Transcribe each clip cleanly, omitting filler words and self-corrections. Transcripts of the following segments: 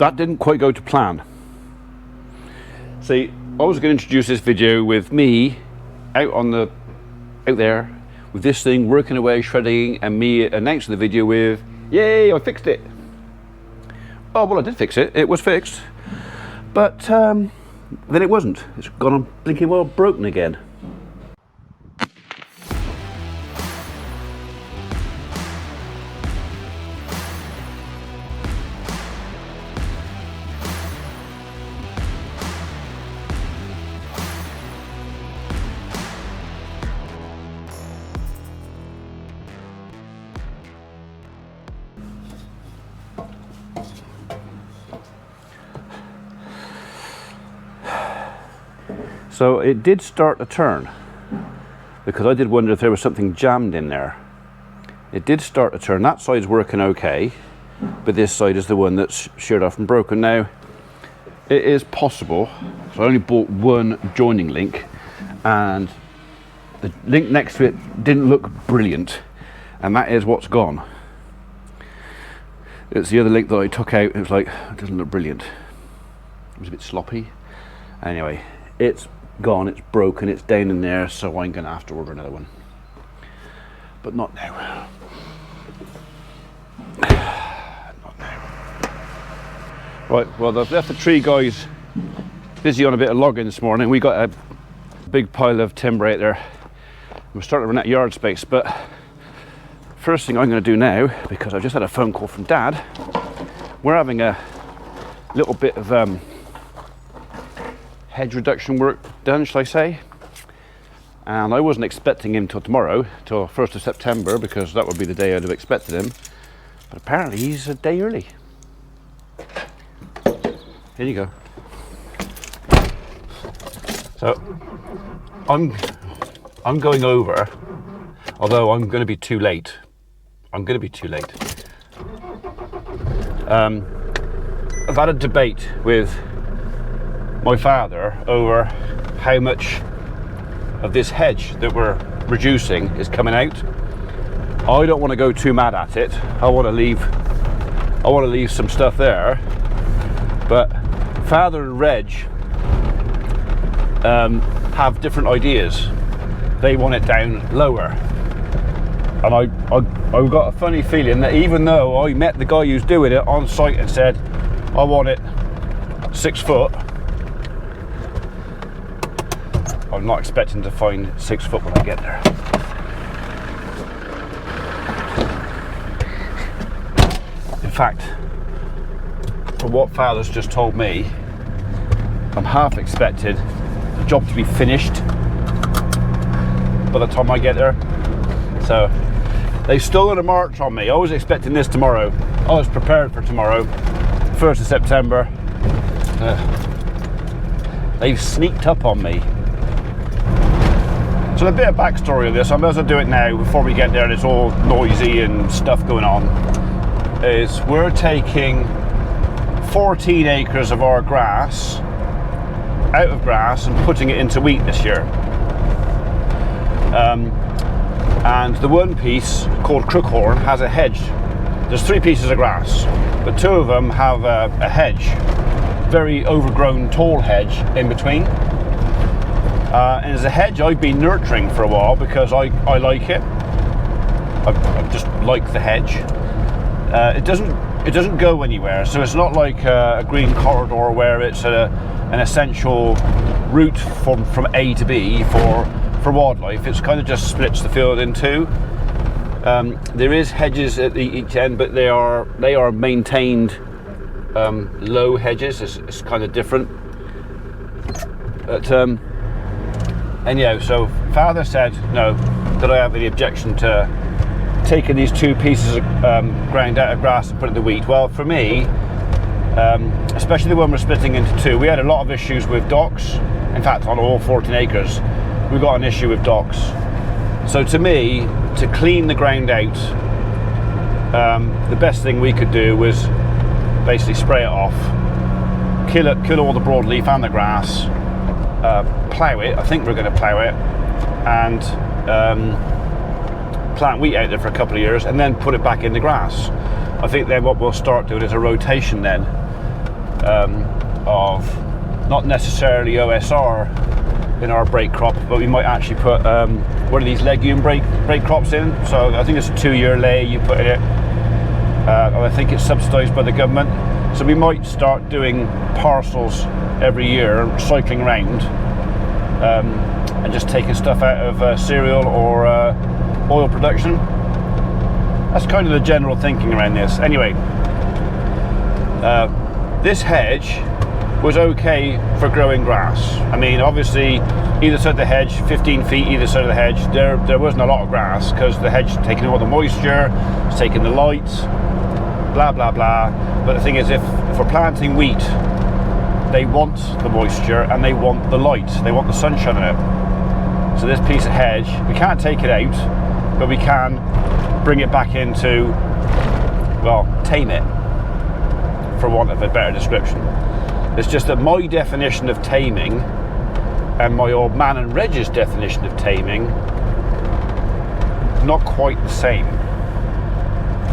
that didn't quite go to plan. See, I was going to introduce this video with me out there with this thing working away, shredding, and me announcing the video with, yay, I fixed it. Oh, well, I did fix it. It was fixed. But then it wasn't. It's gone on blinking well broken again. So it did start to turn, because I did wonder if there was something jammed in there. It did start to turn. That side's working okay, but this side is the one that's sheared off and broken. Now, it is possible, so I only bought one joining link, and the link next to it didn't look brilliant, and that is what's gone. It's the other link that I took out. It was like, it doesn't look brilliant. It was a bit sloppy. Anyway, it's gone, it's broken, it's down in there, so I'm going to have to order another one. But not now. Not now. Right, well, I've left the tree guys busy on a bit of logging this morning. We got a big pile of timber out there. We're starting to run out of yard space, but first thing I'm going to do now, because I've just had a phone call from Dad, we're having a little bit of hedge reduction work done, shall I say, and I wasn't expecting him till tomorrow, till 1st of September, because that would be the day I'd have expected him, but apparently he's a day early. Here you go. So I'm going over, although I'm going to be too late. I've had a debate with my father over how much of this hedge that we're reducing is coming out. I don't want to go too mad at it. I want to leave some stuff there, but Father and Reg have different ideas. They want it down lower, and I've got a funny feeling that even though I met the guy who's doing it on site and said I want it 6 foot, I'm not expecting to find 6 foot when I get there. In fact, from what Father's just told me, I'm half expected the job to be finished by the time I get there. So they've stolen a march on me. I was expecting this tomorrow. I was prepared for tomorrow, 1st of September. They've sneaked up on me. So a bit of backstory of this, I might as well do it now before we get there and it's all noisy and stuff going on, is we're taking 14 acres of our grass out of grass and putting it into wheat this year. And the one piece, called Crookhorn, has a hedge. There's 3 pieces of grass, but 2 of them have a hedge, very overgrown tall hedge in between. And as a hedge I've been nurturing for a while because I like it. I just like the hedge. It doesn't go anywhere, so it's not like a green corridor where it's an essential route from A to B for wildlife. It's kind of just splits the field in 2. There is hedges at each end, but they are maintained low hedges. It's kind of different. But anyhow, so Father said no, that I have any objection to taking these 2 pieces of ground out of grass and putting the wheat. Well, for me, especially the one we're splitting into 2, we had a lot of issues with docks. In fact, on all 14 acres, we got an issue with docks. So to me, to clean the ground out, the best thing we could do was basically spray it off, kill all the broadleaf and the grass, plough it. I think we're going to plough it, and plant wheat out there for a couple of years, and then put it back in the grass. I think then what we'll start doing is a rotation then. of not necessarily OSR in our break crop, but we might actually put one of these legume break crops in. So I think it's a 2-year lay you put in it. I think it's subsidised by the government. So we might start doing parcels every year, cycling around, and just taking stuff out of cereal or oil production. That's kind of the general thinking around this. Anyway, this hedge was okay for growing grass. I mean, obviously, either side of the hedge, 15 feet either side of the hedge, there wasn't a lot of grass because the hedge is taking all the moisture, it's taking the light, blah, blah, blah. But the thing is, if we're planting wheat, they want the moisture and they want the light, they want the sunshine in it. So this piece of hedge, we can't take it out, but we can bring it back into, well, tame it, for want of a better description. It's just that my definition of taming and my old man and Reg's definition of taming, not quite the same.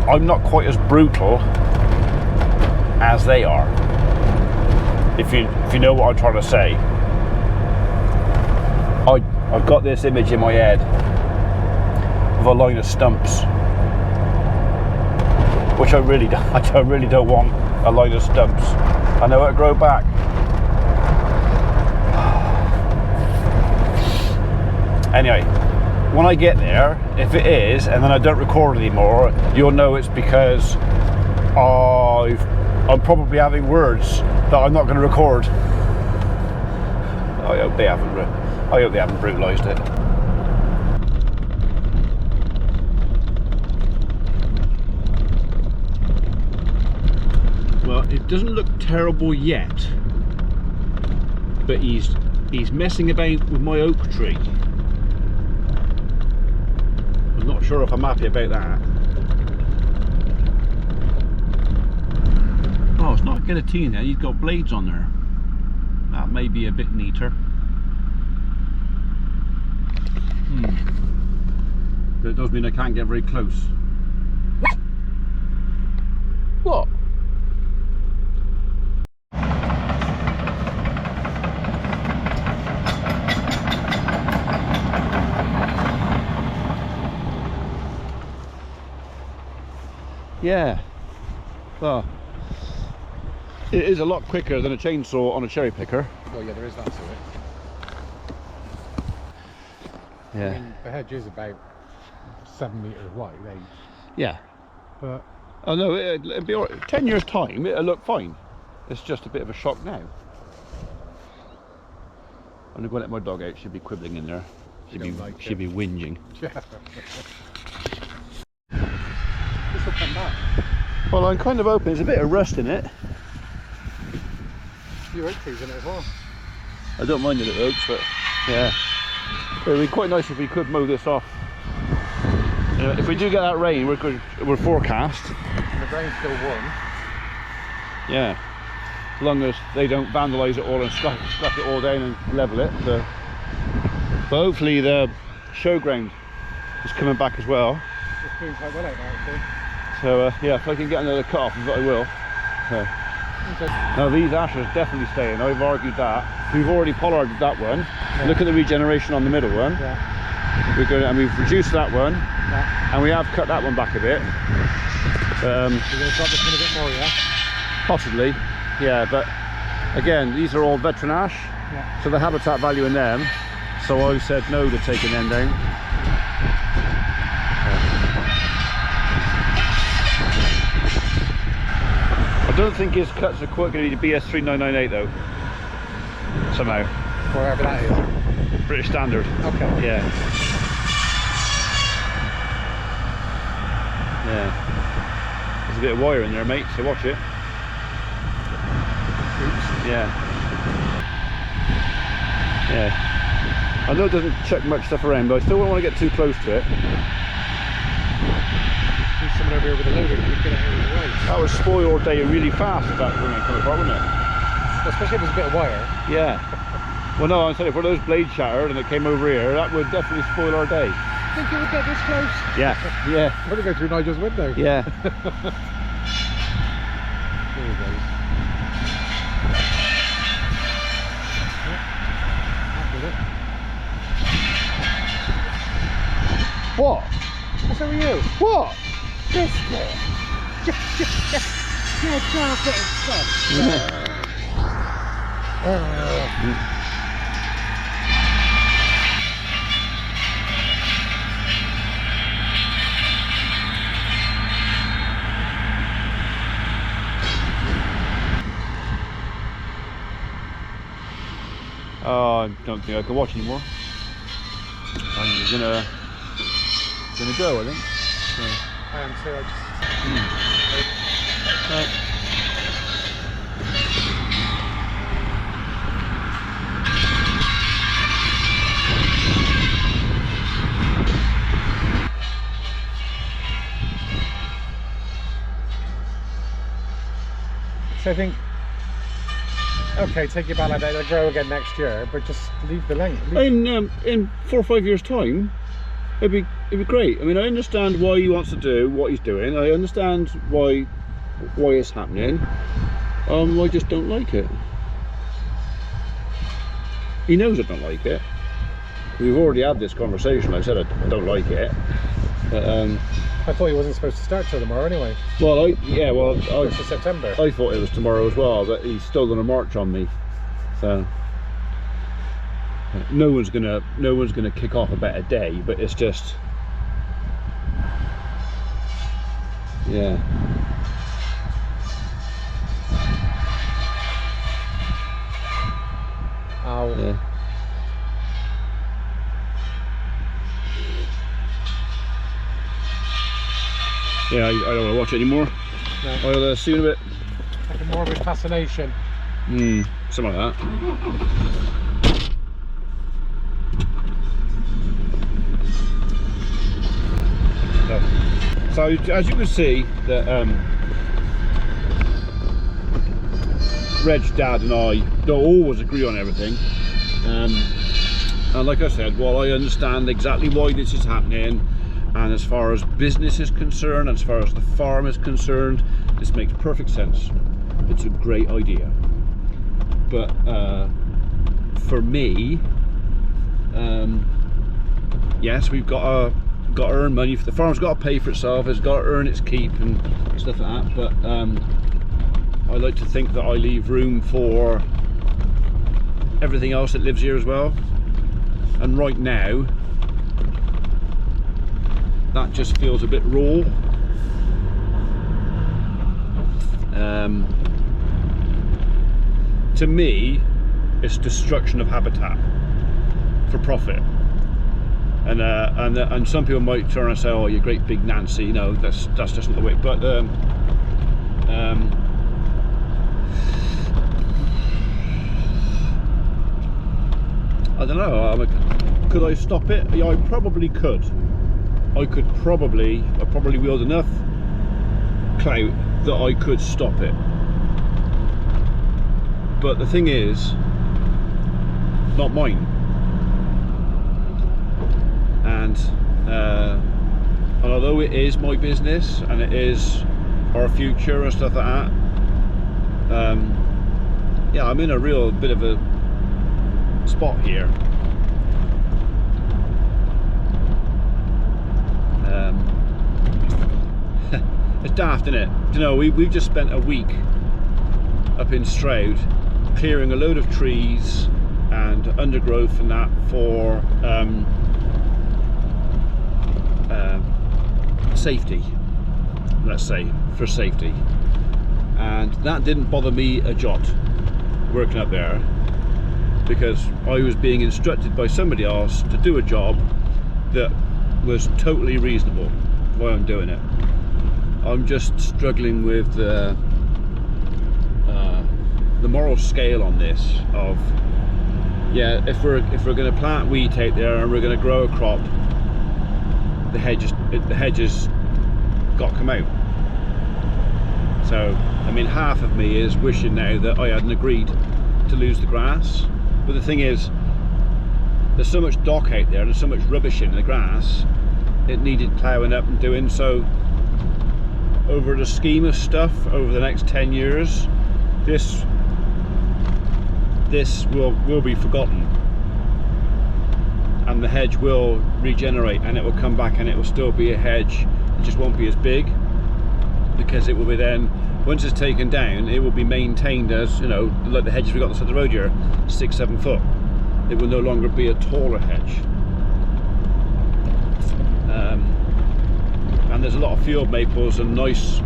I'm not quite as brutal as they are, if you know what I'm trying to say. I've got this image in my head of a line of stumps, which I really don't want a line of stumps. I know it'll grow back. Anyway, when I get there, if it is, and then I don't record anymore, you'll know it's because I'm probably having words that I'm not going to record. I hope they haven't brutalised it. Well, it doesn't look terrible yet, but he's messing about with my oak tree. I'm not sure if I'm happy about that. Oh, it's not guillotine there, he's got blades on there. That may be a bit neater. But it does mean I can't get very close. What? Yeah, well, it is a lot quicker than a chainsaw on a cherry picker. Well, yeah, there is that to it. Yeah. I mean, the hedge is about 7 metres wide, eh? Yeah. But oh no, it'll be all right. 10 years time, it'll look fine. It's just a bit of a shock now. I'm gonna go let my dog out. She'll be quibbling in there. She'll be whinging. yeah. This will come back. Well, I'm kind of hoping there's a bit of rust in it. Your oak trees in it as well. I don't mind the little oaks, but yeah. It would be quite nice if we could mow this off. If we do get that rain, we're forecast. And the rain's still warm. Yeah. As long as they don't vandalise it all and scrap it all down and level it. So. But hopefully the showground is coming back as well. It's doing quite well out now, actually. So yeah, if I can get another cut off, I will. So. Now these ashers definitely staying. I've argued that. We've already pollarded that one. Yeah. Look at the regeneration on the middle one. Yeah. And we've reduced that one. Yeah. And we have cut that one back a bit. You're going to drop this one a bit more, yeah? Possibly, yeah. But again, these are all veteran ash, yeah. So the habitat value in them. So I said no to taking them down. I don't think his cuts are quite going to be the BS3998 though. Somehow. Wherever that is. British standard. Okay. Yeah. Yeah. There's a bit of wire in there, mate, so watch it. Oops. Yeah. Yeah. I know it doesn't chuck much stuff around, but I still don't want to get too close to it. There's someone over here with a loader that would get it out of the way. That would spoil your day really fast if that wouldn't come apart, wouldn't it? Well, especially if there's a bit of wire. Yeah. Well, no, I'm saying if one of those blades shattered and it came over here, that would definitely spoil our day. Think you would get this close? Yeah. Yeah. I'm going to go through Nigel's window. Yeah. There he goes. What? What's up with you? What? Biscuit! Yeah, carpet and stuff. Oh, I don't think I can watch anymore. I'm gonna go, I think. So. I am too. Right. So I think, okay, take your ballad out, it'll grow again next year, but just leave the length. In 4 or 5 years' time, it'd be great. I mean, I understand why he wants to do what he's doing. I understand why it's happening. I just don't like it. He knows I don't like it. We've already had this conversation. I said I don't like it. But, I thought he wasn't supposed to start till tomorrow anyway. well, I 1st of September. I thought it was tomorrow as well, but he's still going to march on me. So no one's gonna kick off a better day, but it's just, yeah. Ow. Yeah. Yeah, I don't want to watch it anymore. No. I'll see you in a bit. Like a morbid fascination. Something like that. So as you can see, that Reg's dad and I don't always agree on everything. And like I said, while I understand exactly why this is happening, and as far as business is concerned, as far as the farm is concerned, this makes perfect sense. It's a great idea. But for me, yes, we've got to earn money. The farm's got to pay for itself. It's got to earn its keep and stuff like that. But I like to think that I leave room for everything else that lives here as well. And right now, that just feels a bit raw. To me, it's destruction of habitat for profit. And some people might turn and say, "Oh, you great big Nancy," you know, that's just not the way. But I don't know. Could I stop it? Yeah, I probably could. I probably wield enough clout that I could stop it. But the thing is, not mine. And although it is my business and it is our future and stuff like that, yeah, I'm in a real bit of a spot here. It's daft, isn't it? You know, we've just spent a week up in Stroud clearing a load of trees and undergrowth and that for safety, let's say, for safety. And that didn't bother me a jot working up there, because I was being instructed by somebody else to do a job that was totally reasonable while I'm doing it. I'm just struggling with the moral scale on this of, yeah, if we're going to plant wheat out there and we're going to grow a crop, the hedges got to come out. So I mean, half of me is wishing now that I hadn't agreed to lose the grass. But the thing is, there's so much dock out there, there's so much rubbish in the grass, it needed ploughing up and doing. So over the scheme of stuff over the next 10 years, this will be forgotten. and the hedge will regenerate and it will come back and it will still be a hedge. It just won't be as big, because it will be then, once it's taken down, it will be maintained as, you know, like the hedges we got on the side of the road here, 6-7 foot. It will no longer be a taller hedge. And there's a lot of field maples and nice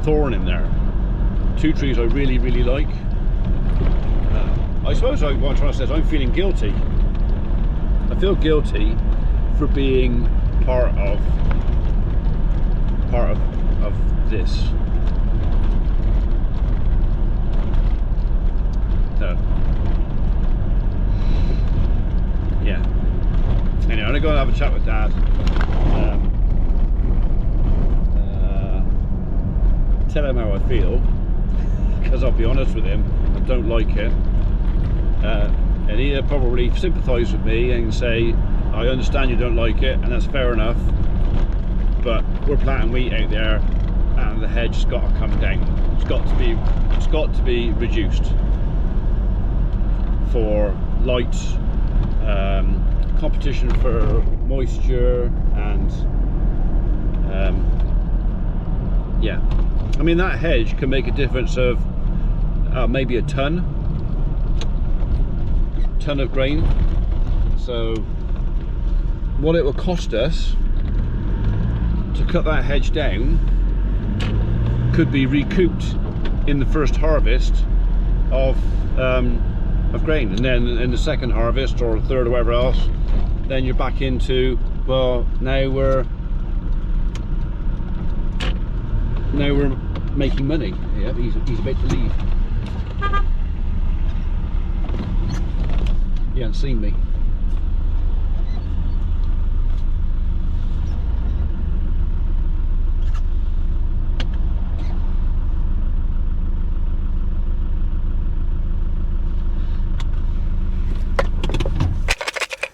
thorn in there. Two trees I really, really like. I suppose what I'm trying to say is I'm feeling guilty. I feel guilty for being part of this. So yeah. Anyway, I'm gonna go and have a chat with Dad. Tell him how I feel, because I'll be honest with him, I don't like it. And he'll probably sympathise with me and say, I understand you don't like it, and that's fair enough, but we're planting wheat out there and the hedge has got to come down. It's got to be reduced for light, competition for moisture, and yeah. I mean, that hedge can make a difference of maybe a ton of grain. So what it will cost us to cut that hedge down could be recouped in the first harvest of grain, and then in the second harvest or third or whatever else, then you're back into, well, now we're making money. Yeah, he's about to leave. He hasn't seen me. Do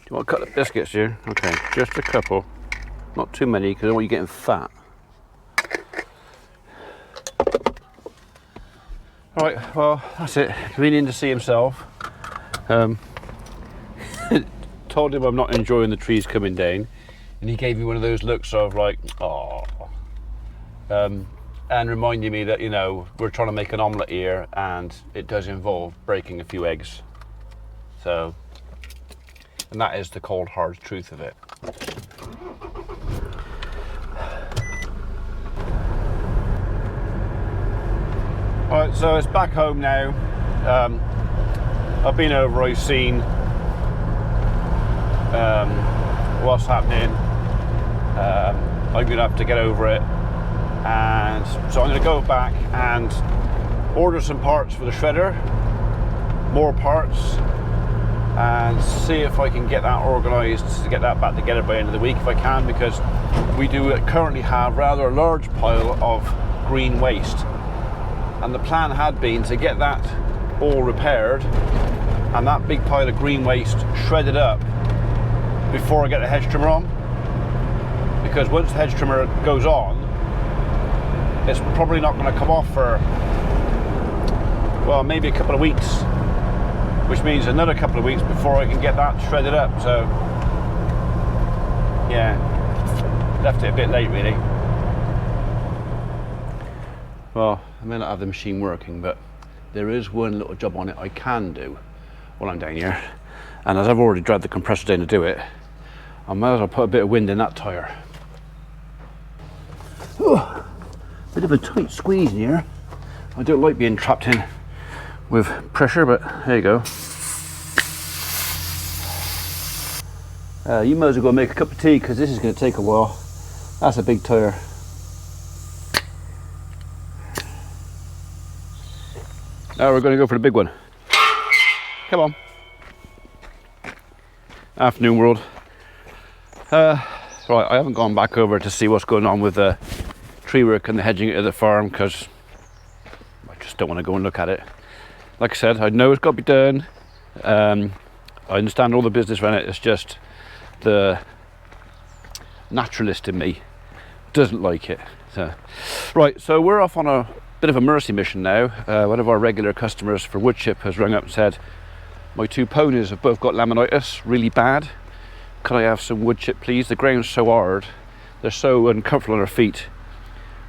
you want to cut the biscuits here? Okay, just a couple. Not too many, because I don't want you getting fat. Alright, well, that's it. Been in to see himself. Told him I'm not enjoying the trees coming down, and he gave me one of those looks of like, oh, and reminding me that, you know, we're trying to make an omelette here, and it does involve breaking a few eggs. So, and that is the cold hard truth of it. Alright, so it's back home now. I've been over, I've seen what's happening. I'm gonna have to get over it, and so I'm gonna go back and order some parts for the shredder, more parts, and see if I can get that organised to get that back together by the end of the week if I can, because we do currently have rather a large pile of green waste, and the plan had been to get that all repaired and that big pile of green waste shredded up before I get the hedge trimmer on, because once the hedge trimmer goes on, it's probably not going to come off for, well, maybe a couple of weeks, which means another couple of weeks before I can get that shredded up. So yeah, left it a bit late really. Well, I may not have the machine working, but there is one little job on it I can do while I'm down here, and as I've already dragged the compressor down to do it, I might as well put a bit of wind in that tyre. Oh, bit of a tight squeeze in here. I don't like being trapped in with pressure, but there you go. You might as well go make a cup of tea, because this is going to take a while. That's a big tyre. Now we're going to go for the big one. Come on. Afternoon, world. Right, I haven't gone back over to see what's going on with the tree work and the hedging at the farm, because I just don't want to go and look at it. Like I said, I know it's got to be done. I understand all the business around it. It's just the naturalist in me doesn't like it. So, right, so we're off on a bit of a mercy mission now. One of our regular customers for wood chip has rung up and said, My two ponies have both got laminitis, really bad. Could I have some wood chip, please? The ground's so hard, they're so uncomfortable on their feet.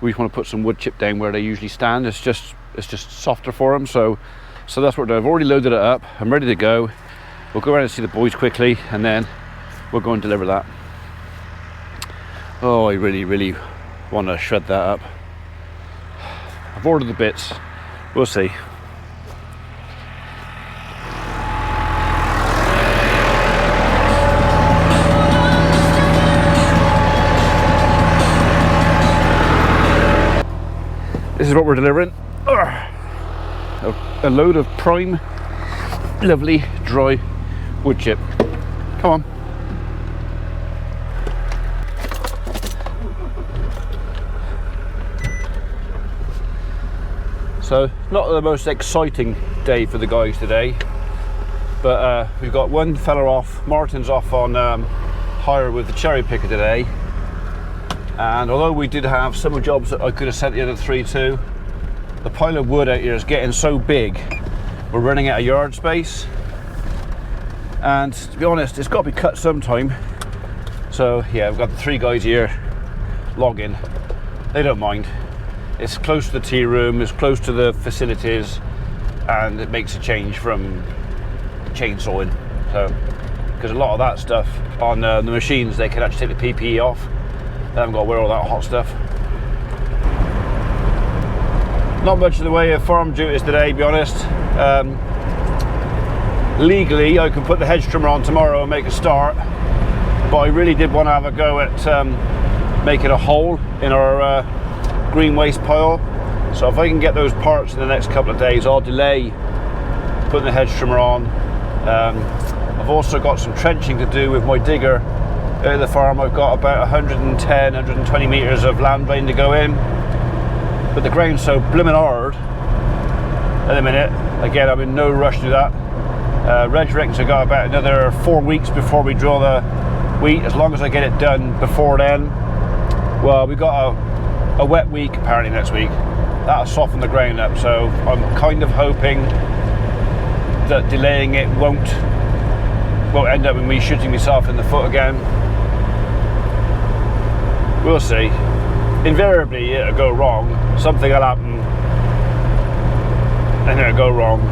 We want to put some wood chip down where they usually stand. It's just softer for them. So that's what I've already loaded it up. I'm ready to go. We'll go around and see the boys quickly, and then we'll go and deliver that. Oh, I really, really want to shred that up. I've ordered the bits. We'll see. This is what we're delivering. A load of prime, lovely, dry wood chip. Come on. So, not the most exciting day for the guys today, but we've got one fella off. Martin's off on hire with the cherry picker today. And although we did have some jobs that I could have sent the other three to, the pile of wood out here is getting so big, we're running out of yard space. And to be honest, it's got to be cut sometime. So yeah, we've got the three guys here logging. They don't mind. It's close to the tea room, it's close to the facilities, and it makes a change from chainsawing. So, because a lot of that stuff on the machines, they can actually take the PPE off. They haven't got to wear all that hot stuff. Not much in the way of farm duties today, to be honest. Legally, I can put the hedge trimmer on tomorrow and make a start, but I really did want to have a go at making a hole in our green waste pile. So if I can get those parts in the next couple of days, I'll delay putting the hedge trimmer on. I've also got some trenching to do with my digger. At the farm I've got about 110, 120 metres of land vein to go in, but the ground's so blimmin' hard at the minute. Again, I'm in no rush to do that. Reg reckons I got about another 4 weeks before we drill the wheat, as long as I get it done before then. Well, we've got a wet week apparently next week. That'll soften the ground up, so I'm kind of hoping that delaying it won't end up with me shooting myself in the foot again. We'll see. Invariably it'll go wrong. Something will happen and it'll go wrong.